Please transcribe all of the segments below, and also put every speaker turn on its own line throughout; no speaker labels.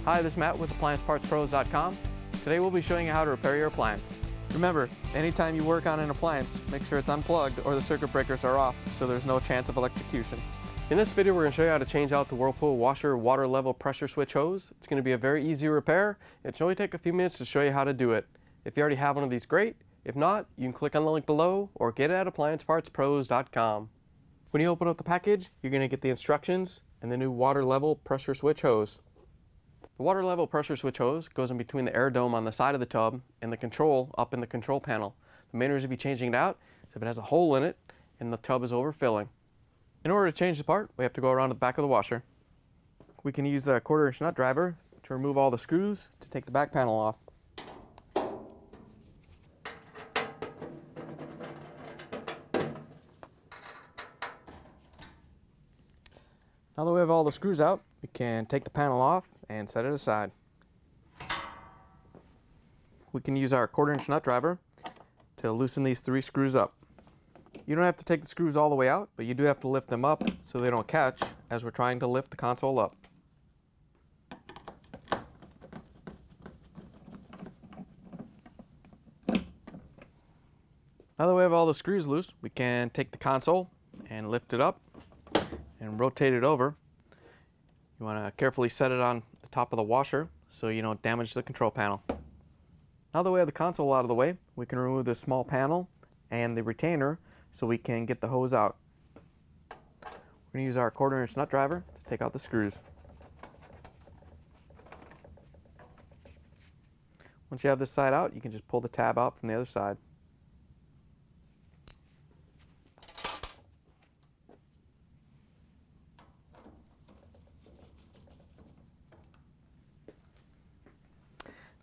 Hi, this is Matt with AppliancePartsPros.com. Today we'll be showing you how to repair your appliance. Remember, anytime you work on an appliance, make sure it's unplugged or the circuit breakers are off so there's no chance of electrocution. In this video we're going to show you how to change out the Whirlpool washer water level pressure switch hose. It's going to be a very easy repair. It should only take a few minutes to show you how to do it. If you already have one of these, great. If not, you can click on the link below or get it at AppliancePartsPros.com. When you open up the package, you're going to get the instructions and the new water level pressure switch hose. The water level pressure switch hose goes in between the air dome on the side of the tub and the control up in the control panel. The main reason to be changing it out is if it has a hole in it and the tub is overfilling. In order to change the part, we have to go around to the back of the washer. We can use a 1/4-inch nut driver to remove all the screws to take the back panel off. Now that we have all the screws out, we can take the panel off and set it aside. We can use our 1/4-inch nut driver to loosen these 3 screws up. You don't have to take the screws all the way out, but you do have to lift them up so they don't catch as we're trying to lift the console up. Now that we have all the screws loose, we can take the console and lift it up and rotate it over. You want to carefully set it on the top of the washer so you don't damage the control panel. Now that we have the console out of the way, we can remove the small panel and the retainer so we can get the hose out. We're going to use our 1/4-inch nut driver to take out the screws. Once you have this side out, you can just pull the tab out from the other side.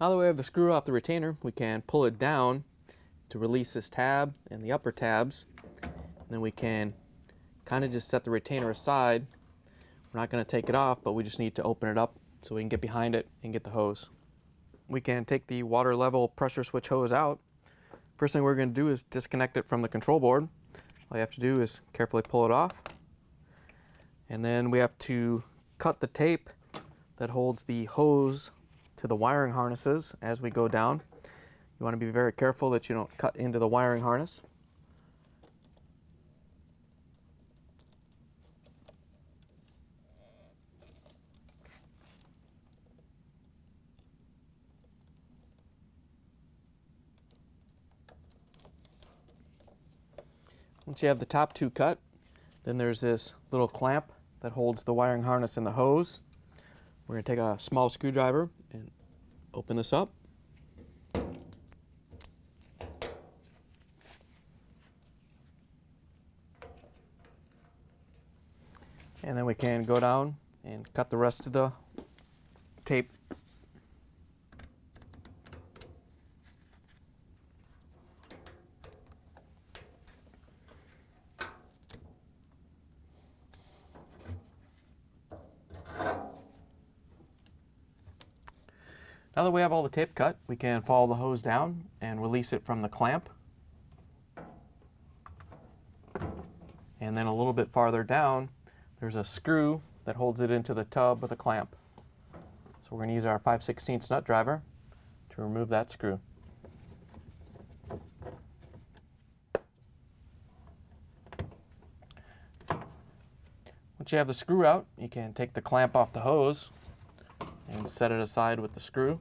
Now that we have the screw off the retainer, we can pull it down to release this tab and the upper tabs. And then we can kind of just set the retainer aside. We're not going to take it off, but we just need to open it up so we can get behind it and get the hose. We can take the water level pressure switch hose out. First thing we're going to do is disconnect it from the control board. All you have to do is carefully pull it off. And then we have to cut the tape that holds the hose to the wiring harnesses as we go down. You want to be very careful that you don't cut into the wiring harness. Once you have the top 2 cut, then there's this little clamp that holds the wiring harness and the hose. We're going to take a small screwdriver and open this up. And then we can go down and cut the rest of the tape. Now that we have all the tape cut, we can follow the hose down and release it from the clamp. And then a little bit farther down, there's a screw that holds it into the tub with a clamp. So we're going to use our 5/16 nut driver to remove that screw. Once you have the screw out, you can take the clamp off the hose and set it aside with the screw.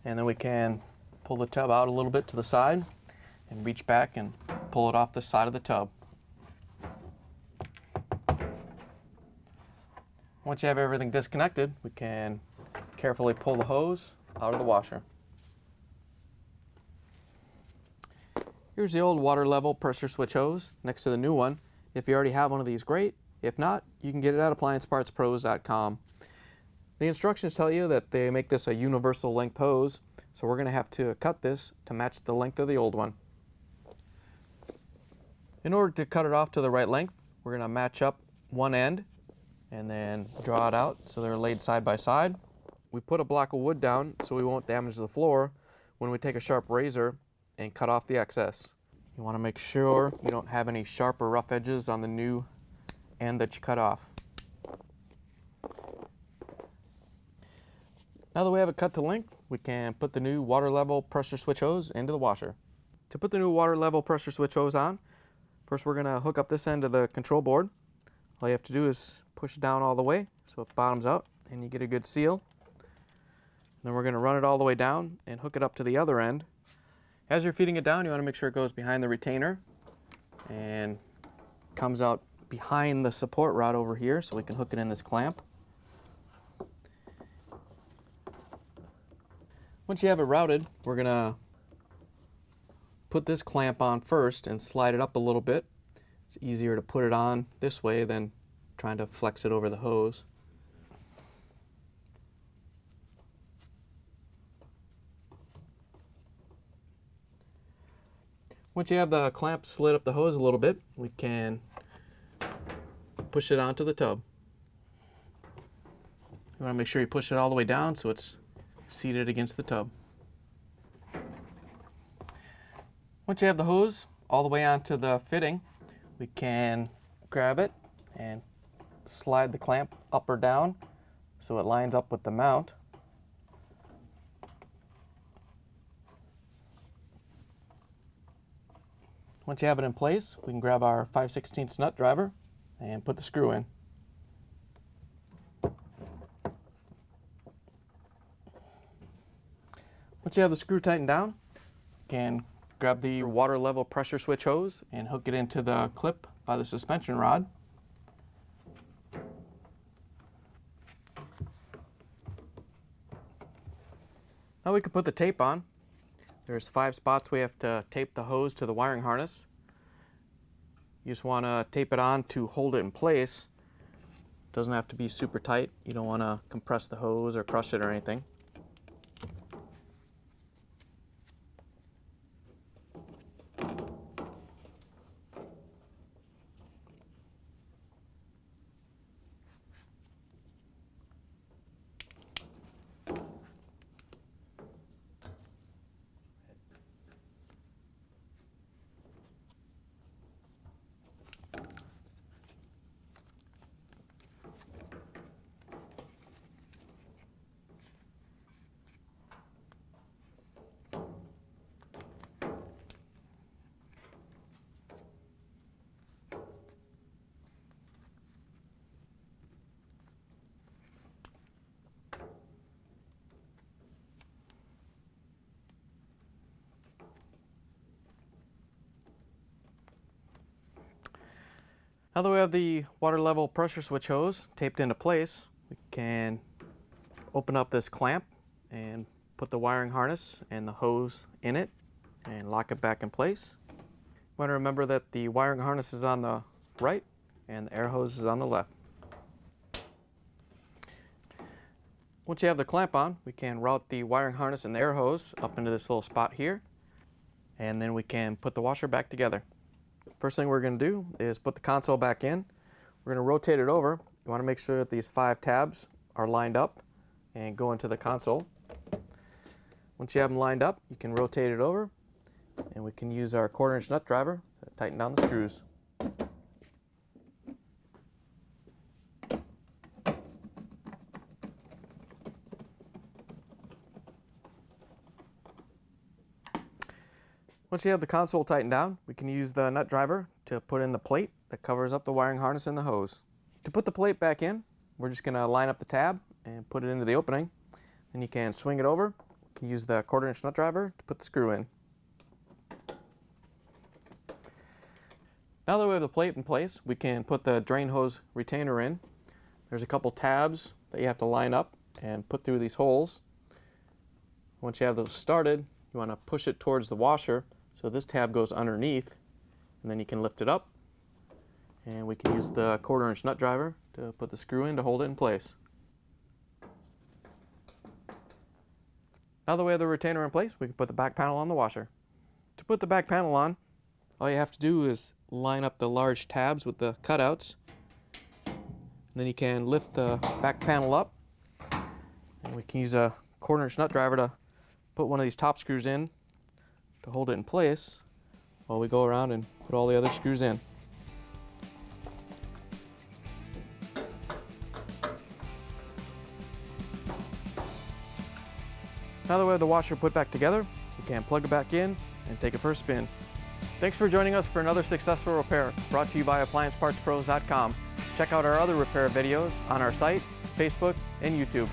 And then we can pull the tub out a little bit to the side and reach back and pull it off the side of the tub. Once you have everything disconnected, we can carefully pull the hose out of the washer. Here's the old water level pressure switch hose next to the new one. If you already have one of these, great. If not, you can get it at AppliancePartsPros.com. The instructions tell you that they make this a universal length hose, so we're going to have to cut this to match the length of the old one. In order to cut it off to the right length, we're going to match up one end and then draw it out so they're laid side by side. We put a block of wood down so we won't damage the floor when we take a sharp razor and cut off the excess. You want to make sure you don't have any sharp or rough edges on the new end that you cut off. Now that we have it cut to length, we can put the new water level pressure switch hose into the washer. To put the new water level pressure switch hose on, first we're going to hook up this end of the control board. All you have to do is push it down all the way so it bottoms out and you get a good seal. Then we're going to run it all the way down and hook it up to the other end. As you're feeding it down, you want to make sure it goes behind the retainer and comes out behind the support rod over here so we can hook it in this clamp. Once you have it routed, we're going to put this clamp on first and slide it up a little bit. It's easier to put it on this way than trying to flex it over the hose. Once you have the clamp slid up the hose a little bit, we can push it onto the tub. You want to make sure you push it all the way down so it's seated against the tub. Once you have the hose all the way onto the fitting, we can grab it and slide the clamp up or down so it lines up with the mount. Once you have it in place, we can grab our 5/16 nut driver and put the screw in. Once you have the screw tightened down, you can grab the water level pressure switch hose and hook it into the clip by the suspension rod. Now we can put the tape on. There's 5 spots we have to tape the hose to the wiring harness. You just want to tape it on to hold it in place. It doesn't have to be super tight. You don't want to compress the hose or crush it or anything. Now that we have the water level pressure switch hose taped into place, we can open up this clamp and put the wiring harness and the hose in it and lock it back in place. You want to remember that the wiring harness is on the right and the air hose is on the left. Once you have the clamp on, we can route the wiring harness and the air hose up into this little spot here, and then we can put the washer back together. First thing we're going to do is put the console back in. We're going to rotate it over. You want to make sure that these 5 tabs are lined up and go into the console. Once you have them lined up, you can rotate it over, and we can use our 1/4" nut driver to tighten down the screws. Once you have the console tightened down, we can use the nut driver to put in the plate that covers up the wiring harness and the hose. To put the plate back in, we're just going to line up the tab and put it into the opening. Then you can swing it over. You can use the 1/4" nut driver to put the screw in. Now that we have the plate in place, we can put the drain hose retainer in. There's a couple tabs that you have to line up and put through these holes. Once you have those started, you want to push it towards the washer so this tab goes underneath, and then you can lift it up, and we can use the 1/4" nut driver to put the screw in to hold it in place. Now that we have the retainer in place, we can put the back panel on the washer. To put the back panel on, all you have to do is line up the large tabs with the cutouts, and then you can lift the back panel up, and we can use a 1/4" nut driver to put one of these top screws in to hold it in place while we go around and put all the other screws in. Now that we have the washer put back together, we can plug it back in and take it for a spin. Thanks for joining us for another successful repair brought to you by AppliancePartsPros.com. Check out our other repair videos on our site, Facebook, and YouTube.